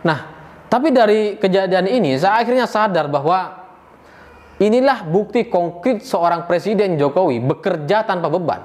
Nah, tapi dari kejadian ini saya akhirnya sadar bahwa inilah bukti konkret seorang Presiden Jokowi bekerja tanpa beban,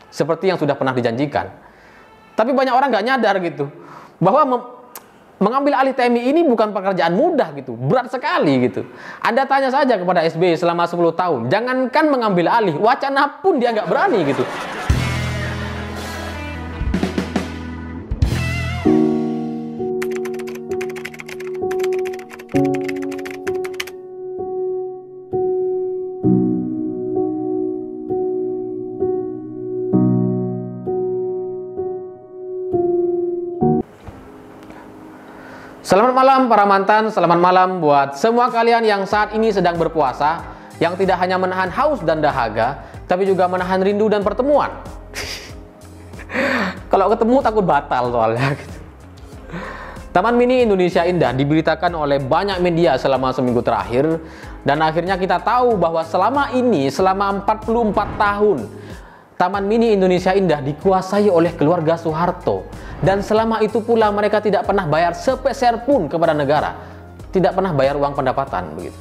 seperti yang sudah pernah dijanjikan. Tapi banyak orang nggak nyadar gitu, bahwa mengambil alih TMI ini bukan pekerjaan mudah gitu, berat sekali gitu. Anda tanya saja kepada SBY selama 10 tahun, jangankan mengambil alih, wacana pun dia nggak berani gitu. Selamat malam para mantan, selamat malam buat semua kalian yang saat ini sedang berpuasa, yang tidak hanya menahan haus dan dahaga, tapi juga menahan rindu dan pertemuan. Kalau ketemu takut batal soalnya gitu. Taman Mini Indonesia Indah diberitakan oleh banyak media selama seminggu terakhir, dan akhirnya kita tahu bahwa selama 44 tahun Taman Mini Indonesia Indah dikuasai oleh keluarga Soeharto, dan selama itu pula mereka tidak pernah bayar sepeser pun kepada negara, tidak pernah bayar uang pendapatan begitu.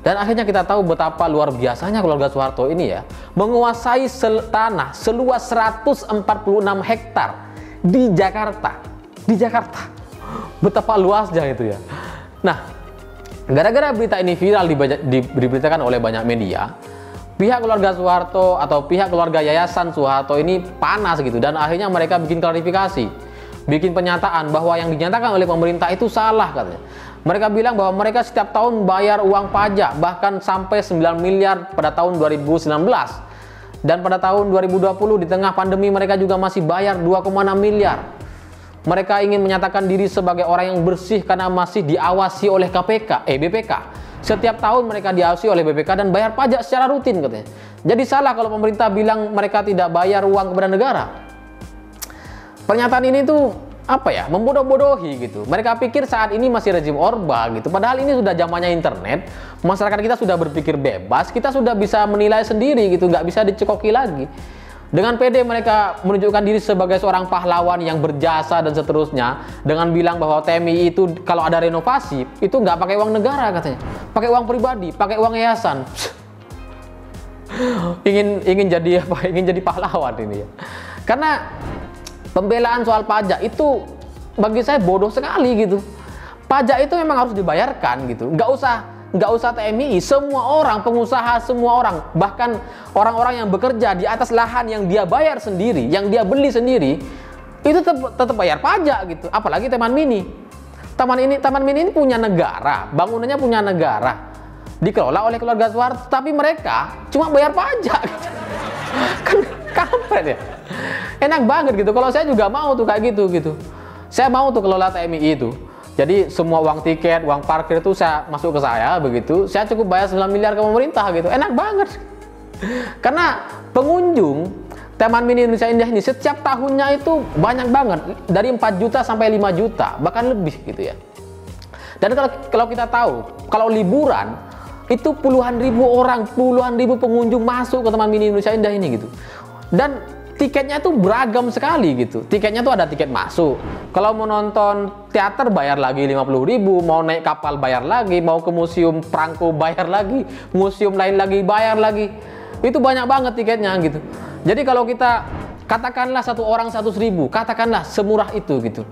Dan akhirnya kita tahu betapa luar biasanya keluarga Soeharto ini ya, menguasai tanah seluas 146 hektar di Jakarta. Betapa luasnya itu ya. Nah, gara-gara berita ini viral diberitakan oleh banyak media, pihak keluarga Soeharto atau pihak keluarga Yayasan Soeharto ini panas gitu, dan akhirnya mereka bikin klarifikasi, bikin pernyataan bahwa yang dinyatakan oleh pemerintah itu salah katanya. Mereka bilang bahwa mereka setiap tahun bayar uang pajak bahkan sampai 9 miliar pada tahun 2019, dan pada tahun 2020 di tengah pandemi mereka juga masih bayar 2,6 miliar. Mereka ingin menyatakan diri sebagai orang yang bersih karena masih diawasi oleh BPK. Setiap tahun mereka diawasi oleh BPK dan bayar pajak secara rutin katanya. Jadi salah kalau pemerintah bilang mereka tidak bayar uang kepada negara. Pernyataan ini tuh apa ya, membodoh-bodohi gitu. Mereka pikir saat ini masih rezim Orba gitu. Padahal ini sudah zamannya internet. Masyarakat kita sudah berpikir bebas. Kita sudah bisa menilai sendiri gitu, nggak bisa dicekoki lagi. Dengan pede mereka menunjukkan diri sebagai seorang pahlawan yang berjasa dan seterusnya, dengan bilang bahwa TMI itu kalau ada renovasi itu nggak pakai uang negara katanya, pakai uang pribadi, pakai uang yayasan. ingin jadi apa? Ingin jadi pahlawan ini ya. Karena pembelaan soal pajak itu bagi saya bodoh sekali gitu. Pajak itu memang harus dibayarkan gitu, nggak usah TMI, semua orang, pengusaha, semua orang, bahkan orang-orang yang bekerja di atas lahan yang dia bayar sendiri, yang dia beli sendiri, itu tetap bayar pajak gitu. Apalagi Taman Mini. Taman Mini ini punya negara, bangunannya punya negara, dikelola oleh keluarga Soeharto, tapi mereka cuma bayar pajak. Kan kampret ya. Enak banget gitu. Kalau saya juga mau tuh kayak gitu. Saya mau tuh kelola TMI itu. Jadi semua uang tiket, uang parkir itu saya masuk ke saya begitu. Saya cukup bayar 9 miliar ke pemerintah gitu. Enak banget. Karena pengunjung Taman Mini Indonesia Indah ini setiap tahunnya itu banyak banget. Dari 4 juta sampai 5 juta, bahkan lebih gitu ya. Dan kalau kita tahu, kalau liburan itu puluhan ribu orang, puluhan ribu pengunjung masuk ke Taman Mini Indonesia Indah ini gitu. Dan tiketnya tuh beragam sekali gitu. Tiketnya tuh ada tiket masuk. Kalau mau nonton teater bayar lagi 50.000, mau naik kapal bayar lagi, mau ke museum Prangko bayar lagi, museum lain lagi bayar lagi. Itu banyak banget tiketnya gitu. Jadi kalau kita katakanlah satu orang 100.000, katakanlah semurah itu gitu.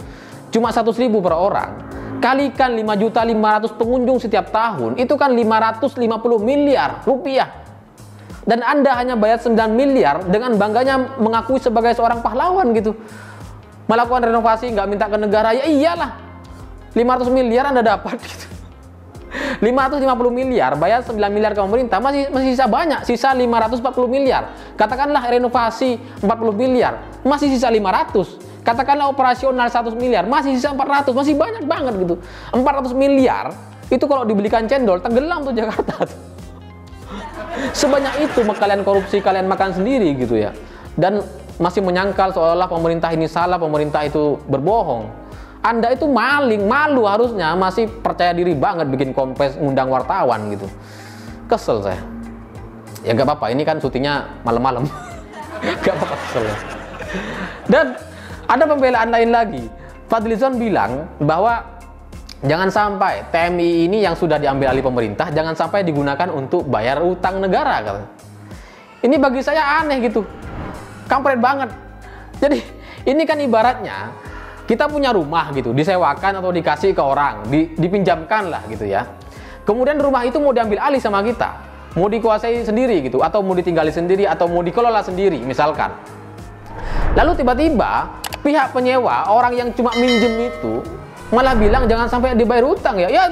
Cuma 100.000 per orang. Kalikan 5.500.000 pengunjung setiap tahun, itu kan 550 miliar rupiah. Dan Anda hanya bayar 9 miliar dengan bangganya mengakui sebagai seorang pahlawan gitu. Melakukan renovasi nggak minta ke negara, ya iyalah. 500 miliar Anda dapat gitu. 550 miliar, bayar 9 miliar ke pemerintah, masih sisa banyak, sisa 540 miliar. Katakanlah renovasi 40 miliar, masih sisa 500. Katakanlah operasional 100 miliar, masih sisa 400, masih banyak banget gitu. 400 miliar, itu kalau dibelikan cendol, tenggelam tuh Jakarta tuh. Sebanyak itu kalian korupsi, kalian makan sendiri gitu ya. Dan masih menyangkal seolah-olah pemerintah ini salah, pemerintah itu berbohong. Anda itu maling, malu harusnya, masih percaya diri banget bikin kompes ngundang wartawan gitu. Kesel saya. Ya gak apa-apa, ini kan syutingnya malam-malam. Gak apa-apa, kesel ya. Dan ada pembelaan lain lagi. Fadlizon bilang bahwa jangan sampai TMI ini yang sudah diambil alih pemerintah jangan sampai digunakan untuk bayar utang negara katanya. Ini bagi saya aneh gitu, kampret banget. Jadi ini kan ibaratnya kita punya rumah gitu, disewakan atau dikasih ke orang, dipinjamkan lah gitu ya. Kemudian rumah itu mau diambil alih sama kita, mau dikuasai sendiri gitu, atau mau ditinggali sendiri, atau mau dikelola sendiri misalkan. Lalu tiba-tiba pihak penyewa, orang yang cuma minjem itu malah bilang jangan sampai dibayar utang ya. Ya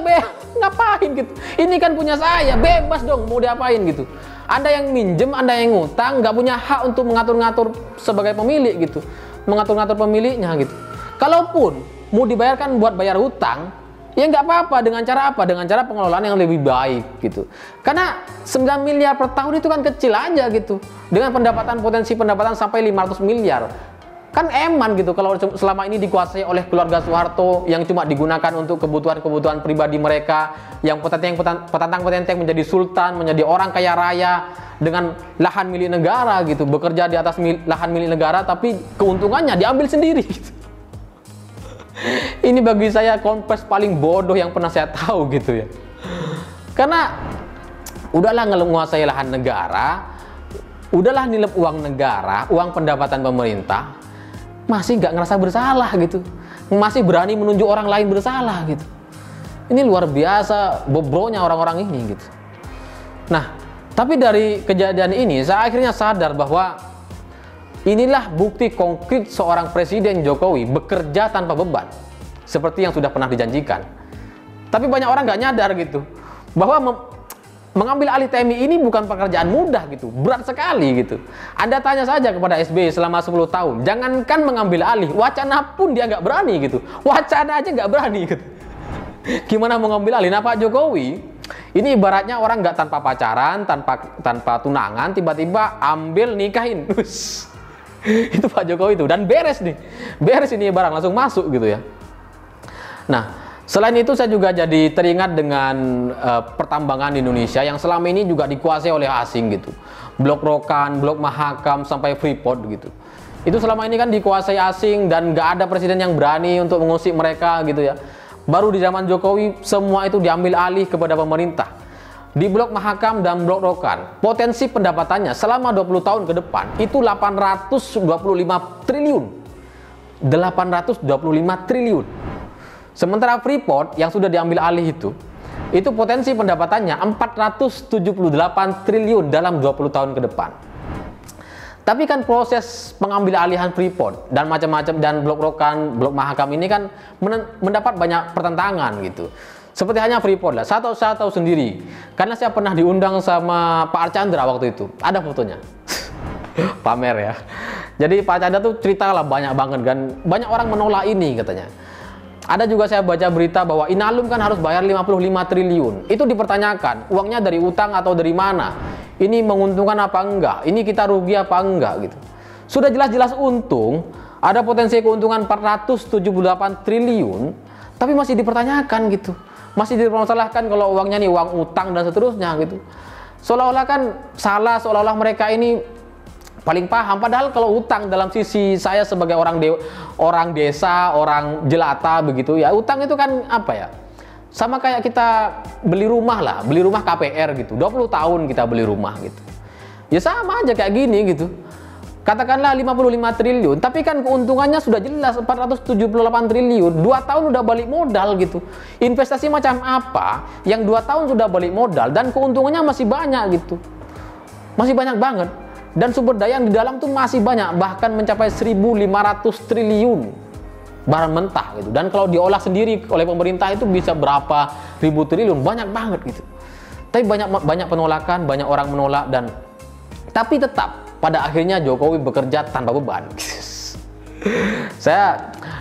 ngapain gitu? Ini kan punya saya, bebas dong mau diapain gitu. Anda yang minjem, Anda yang ngutang, nggak punya hak untuk mengatur-ngatur sebagai pemilik gitu, mengatur-ngatur pemiliknya gitu. Kalaupun mau dibayarkan buat bayar hutang, ya nggak apa-apa. Dengan cara apa? Dengan cara pengelolaan yang lebih baik gitu. Karena 9 miliar per tahun itu kan kecil aja gitu. Dengan potensi pendapatan sampai 500 miliar. Kan eman gitu kalau selama ini dikuasai oleh keluarga Soeharto yang cuma digunakan untuk kebutuhan-kebutuhan pribadi mereka, yang petantang-petenteng menjadi sultan, menjadi orang kaya raya dengan lahan milik negara gitu, bekerja di atas lahan milik negara tapi keuntungannya diambil sendiri gitu. Ini bagi saya konfes paling bodoh yang pernah saya tahu gitu ya. Karena udahlah menguasai lahan negara, udahlah nilep uang negara, uang pendapatan pemerintah, masih nggak ngerasa bersalah gitu, masih berani menunjuk orang lain bersalah gitu. Ini luar biasa bobronya orang-orang ini gitu. Nah, tapi dari kejadian ini saya akhirnya sadar bahwa inilah bukti konkret seorang Presiden Jokowi bekerja tanpa beban seperti yang sudah pernah dijanjikan. Tapi banyak orang nggak nyadar gitu bahwa mengambil alih TMI ini bukan pekerjaan mudah gitu, berat sekali gitu. Anda tanya saja kepada SBY selama 10 tahun, jangankan mengambil alih, wacana pun dia nggak berani gitu. Wacana aja nggak berani gitu. Gimana mau ngambil alih? Nah, Pak Jokowi ini ibaratnya orang nggak tanpa pacaran, tanpa tunangan, tiba-tiba ambil nikahin. Itu Pak Jokowi itu, dan beres nih, beres ini barang langsung masuk gitu ya. Nah, selain itu saya juga jadi teringat dengan pertambangan di Indonesia yang selama ini juga dikuasai oleh asing gitu. Blok Rokan, Blok Mahakam sampai Freeport gitu. Itu selama ini kan dikuasai asing dan nggak ada presiden yang berani untuk mengusik mereka gitu ya. Baru di zaman Jokowi semua itu diambil alih kepada pemerintah. Di Blok Mahakam dan Blok Rokan, potensi pendapatannya selama 20 tahun ke depan itu 825 triliun. 825 triliun. Sementara Freeport yang sudah diambil alih itu potensi pendapatannya 478 triliun dalam 20 tahun ke depan. Tapi kan proses pengambil alihan Freeport dan macam-macam dan Blok Rokan, Blok Mahakam ini kan mendapat banyak pertentangan gitu. Seperti hanya Freeport lah, saya tahu sendiri. Karena saya pernah diundang sama Pak Archandra waktu itu, ada fotonya. Pamer ya. Jadi Pak Archandra tuh cerita lah banyak banget kan, banyak orang menolak ini katanya. Ada juga saya baca berita bahwa Inalum kan harus bayar 55 triliun. Itu dipertanyakan, uangnya dari utang atau dari mana? Ini menguntungkan apa enggak? Ini kita rugi apa enggak gitu. Sudah jelas-jelas untung, ada potensi keuntungan 478 triliun, tapi masih dipertanyakan gitu. Masih dipermasalahkan kalau uangnya nih uang utang dan seterusnya gitu. Seolah-olah kan salah, seolah-olah mereka ini paling paham. Padahal kalau utang dalam sisi saya sebagai orang desa, orang jelata begitu ya, utang itu kan apa ya? Sama kayak kita beli rumah lah, beli rumah KPR gitu. 20 tahun kita beli rumah gitu. Ya sama aja kayak gini gitu. Katakanlah 55 triliun, tapi kan keuntungannya sudah jelas 478 triliun. 2 tahun udah balik modal gitu. Investasi macam apa yang 2 tahun sudah balik modal dan keuntungannya masih banyak gitu. Masih banyak banget. Dan sumber daya yang di dalam tuh masih banyak, bahkan mencapai 1.500 triliun barang mentah gitu. Dan kalau diolah sendiri oleh pemerintah itu bisa berapa ribu triliun, banyak banget gitu. Tapi banyak penolakan, banyak orang menolak tapi tetap pada akhirnya Jokowi bekerja tanpa beban.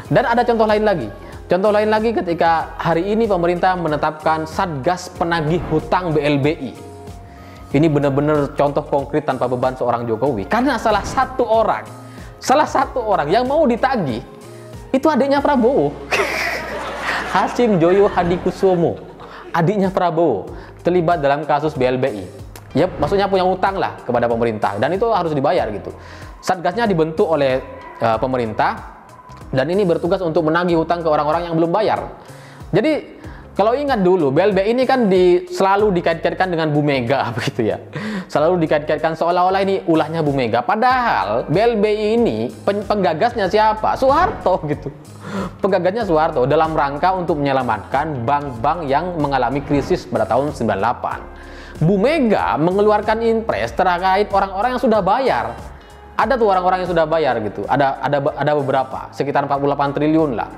Dan ada contoh lain lagi. Contoh lain lagi ketika hari ini pemerintah menetapkan Satgas Penagih Hutang BLBI. Ini benar-benar contoh konkret tanpa beban seorang Jokowi. Karena salah satu orang yang mau ditagih itu adiknya Prabowo. Hasyim Joyo Hadikusumo, adiknya Prabowo, terlibat dalam kasus BLBI. Ya, maksudnya punya utang lah kepada pemerintah dan itu harus dibayar gitu. Satgasnya dibentuk oleh pemerintah dan ini bertugas untuk menagih hutang ke orang-orang yang belum bayar. Jadi kalau ingat dulu, BLBI ini kan selalu dikait-kaitkan dengan Bu Mega begitu ya. Selalu dikait-kaitkan seolah-olah ini ulahnya Bu Mega. Padahal BLBI ini penggagasnya siapa? Soeharto gitu. Penggagasnya Soeharto dalam rangka untuk menyelamatkan bank-bank yang mengalami krisis pada tahun 98. Bu Mega mengeluarkan impres terkait orang-orang yang sudah bayar. Ada tuh orang-orang yang sudah bayar gitu. Ada beberapa, sekitar 48 triliun lah.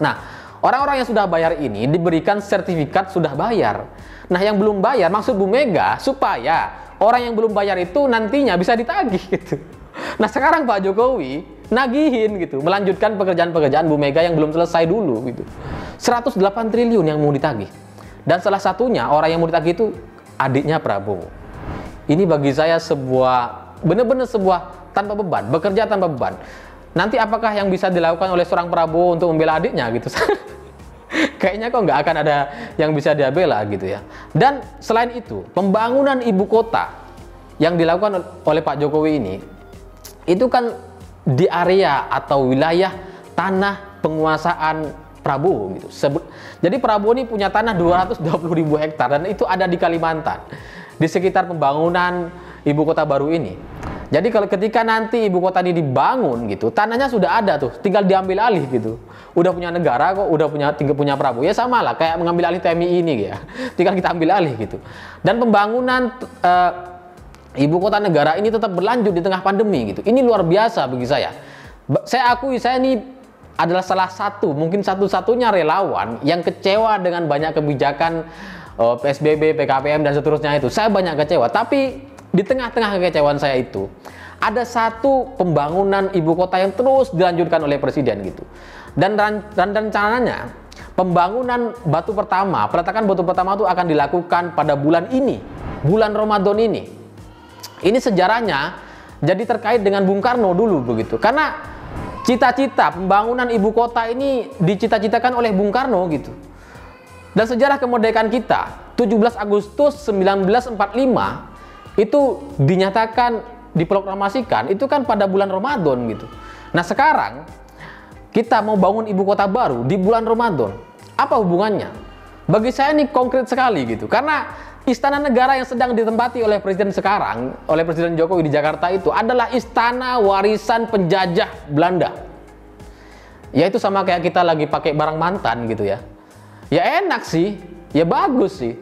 Nah, orang-orang yang sudah bayar ini diberikan sertifikat sudah bayar. Nah, yang belum bayar, maksud Bu Mega supaya orang yang belum bayar itu nantinya bisa ditagih gitu. Nah, sekarang Pak Jokowi nagihin gitu, melanjutkan pekerjaan-pekerjaan Bu Mega yang belum selesai dulu gitu. 108 triliun yang mau ditagih. Dan salah satunya orang yang mau ditagih itu adiknya Prabowo. Ini bagi saya benar-benar sebuah tanpa beban, bekerja tanpa beban. Nanti apakah yang bisa dilakukan oleh seorang Prabowo untuk membela adiknya gitu? Kayaknya kok nggak akan ada yang bisa dia bela gitu ya. Dan selain itu, pembangunan ibu kota yang dilakukan oleh Pak Jokowi ini, itu kan di area atau wilayah tanah penguasaan Prabowo gitu. Jadi Prabowo ini punya tanah 220.000 hektar dan itu ada di Kalimantan, di sekitar pembangunan ibu kota baru ini. Jadi kalau ketika nanti ibu kota ini dibangun gitu, tanahnya sudah ada tuh, tinggal diambil alih gitu. Udah punya negara kok, tinggal punya Prabowo. Ya sama lah kayak mengambil alih TMI ini ya. Tinggal kita ambil alih gitu. Dan pembangunan ibu kota negara ini tetap berlanjut di tengah pandemi gitu. Ini luar biasa bagi saya. Saya akui saya ini adalah salah satu, mungkin satu-satunya relawan yang kecewa dengan banyak kebijakan PSBB, PKPM dan seterusnya itu. Saya banyak kecewa, tapi di tengah-tengah kekecewaan saya itu ada satu pembangunan ibu kota yang terus dilanjutkan oleh presiden gitu. Dan rencananya pembangunan peletakan batu pertama itu akan dilakukan pada bulan ini, bulan Ramadan ini. Ini sejarahnya jadi terkait dengan Bung Karno dulu begitu. Karena cita-cita pembangunan ibu kota ini dicita-citakan oleh Bung Karno gitu. Dan sejarah kemerdekaan kita 17 Agustus 1945 itu dinyatakan, diproklamasikan itu kan pada bulan Ramadan gitu. Nah, sekarang kita mau bangun ibu kota baru di bulan Ramadan. Apa hubungannya? Bagi saya ini konkret sekali gitu. Karena istana negara yang sedang ditempati oleh presiden sekarang, oleh Presiden Jokowi di Jakarta itu adalah istana warisan penjajah Belanda. Ya itu sama kayak kita lagi pakai barang mantan gitu ya. Ya enak sih, ya bagus sih.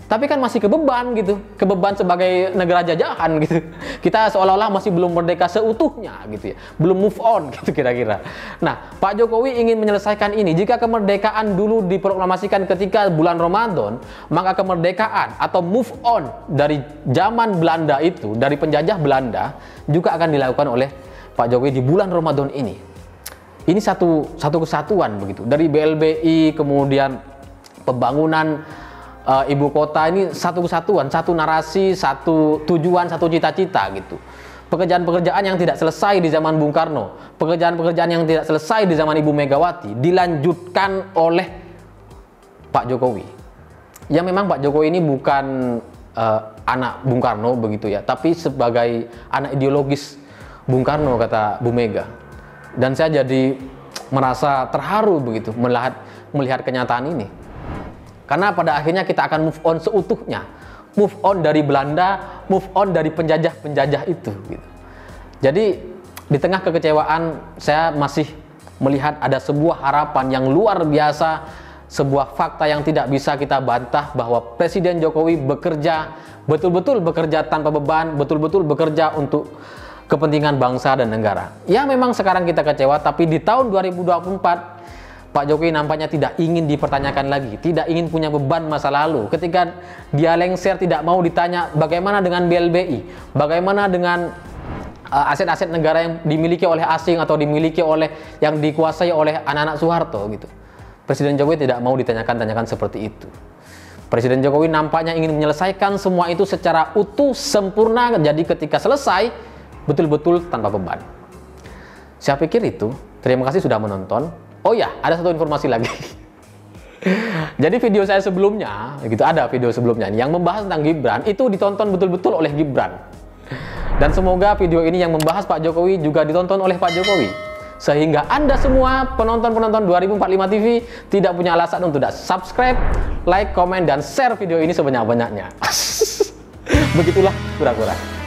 Tapi kan masih kebeban gitu, kebeban sebagai negara jajahan gitu. Kita seolah-olah masih belum merdeka seutuhnya gitu ya, belum move on gitu kira-kira. Nah, Pak Jokowi ingin menyelesaikan ini. Jika kemerdekaan dulu diproklamasikan ketika bulan Ramadan, maka kemerdekaan atau move on dari zaman Belanda itu, dari penjajah Belanda, juga akan dilakukan oleh Pak Jokowi di bulan Ramadan ini. Ini satu kesatuan begitu. Dari BLBI kemudian pembangunan ibu kota ini satu kesatuan, satu narasi, satu tujuan, satu cita-cita gitu. Pekerjaan-pekerjaan yang tidak selesai di zaman Bung Karno, pekerjaan-pekerjaan yang tidak selesai di zaman Ibu Megawati dilanjutkan oleh Pak Jokowi. Ya memang Pak Jokowi ini bukan anak Bung Karno begitu ya, tapi sebagai anak ideologis Bung Karno kata Bu Mega. Dan saya jadi merasa terharu begitu melihat kenyataan ini. Karena pada akhirnya kita akan move on seutuhnya, move on dari Belanda, move on dari penjajah-penjajah itu gitu. Jadi di tengah kekecewaan saya masih melihat ada sebuah harapan yang luar biasa, sebuah fakta yang tidak bisa kita bantah bahwa Presiden Jokowi betul-betul bekerja tanpa beban, betul-betul bekerja untuk kepentingan bangsa dan negara. Ya memang sekarang kita kecewa, tapi di tahun 2024 Pak Jokowi nampaknya tidak ingin dipertanyakan lagi, tidak ingin punya beban masa lalu. Ketika dia lengser tidak mau ditanya bagaimana dengan BLBI, bagaimana dengan aset-aset negara yang dimiliki oleh asing atau dimiliki oleh yang dikuasai oleh anak-anak Soeharto gitu. Presiden Jokowi tidak mau ditanyakan seperti itu. Presiden Jokowi nampaknya ingin menyelesaikan semua itu secara utuh, sempurna, jadi ketika selesai betul-betul tanpa beban. Saya pikir itu. Terima kasih sudah menonton. Oh ya, ada satu informasi lagi. Jadi video saya sebelumnya, gitu ada video sebelumnya yang membahas tentang Gibran itu ditonton betul-betul oleh Gibran. Dan semoga video ini yang membahas Pak Jokowi juga ditonton oleh Pak Jokowi. sehingga Anda semua penonton-penonton 2045 TV tidak punya alasan untuk tidak subscribe, like, komen, dan share video ini sebanyak-banyaknya. Begitulah kura-kura.